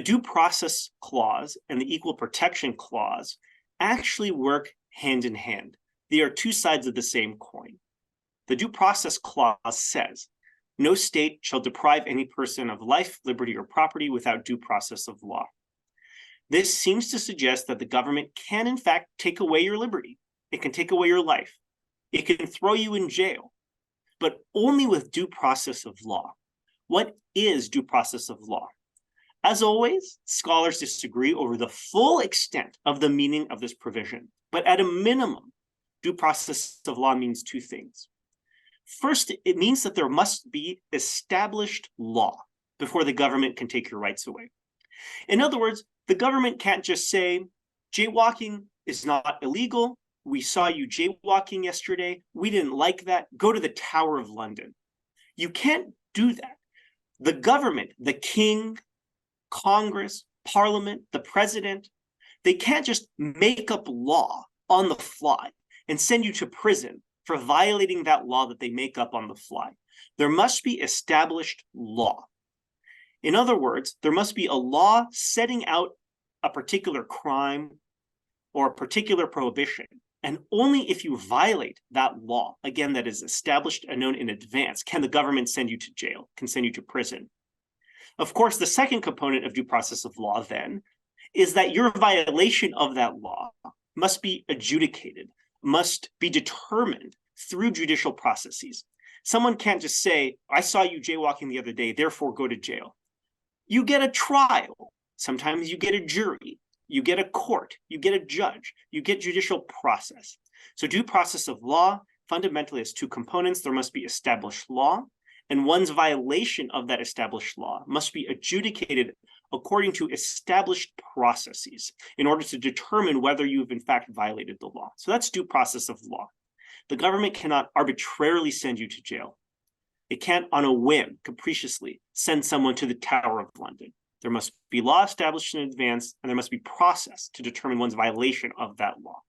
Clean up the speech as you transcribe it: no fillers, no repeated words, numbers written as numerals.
Due Process Clause and the Equal Protection Clause actually work hand in hand. They are two sides of the same coin. The Due Process Clause says, no state shall deprive any person of life, liberty, or property without due process of law. This seems to suggest that the government can, in fact, take away your liberty. It can take away your life. It can throw you in jail, but only with due process of law. What is due process of law? As always, scholars disagree over the full extent of the meaning of this provision, but at a minimum, due process of law means two things. First, it means that there must be established law before the government can take your rights away. In other words, the government can't just say, jaywalking is not illegal. We saw you jaywalking yesterday. We didn't like that. Go to the Tower of London. You can't do that. The government, the king, Congress, Parliament, the president, they can't just make up law on the fly and send you to prison for violating that law that they make up on the fly. There must be established law. In other words, there must be a law setting out a particular crime or a particular prohibition. And only if you violate that law, again, that is established and known in advance, can the government send you to jail, can send you to prison. Of course, the second component of due process of law, then, is that your violation of that law must be adjudicated, must be determined through judicial processes. Someone can't just say, I saw you jaywalking the other day, therefore go to jail. You get a trial. Sometimes you get a jury. You get a court. You get a judge. You get judicial process. So due process of law fundamentally has two components. There must be established law, and one's violation of that established law must be adjudicated according to established processes in order to determine whether you've in fact violated the law. So that's due process of law. The government cannot arbitrarily send you to jail. It can't, on a whim, capriciously, send someone to the Tower of London. There must be law established in advance, and there must be process to determine one's violation of that law.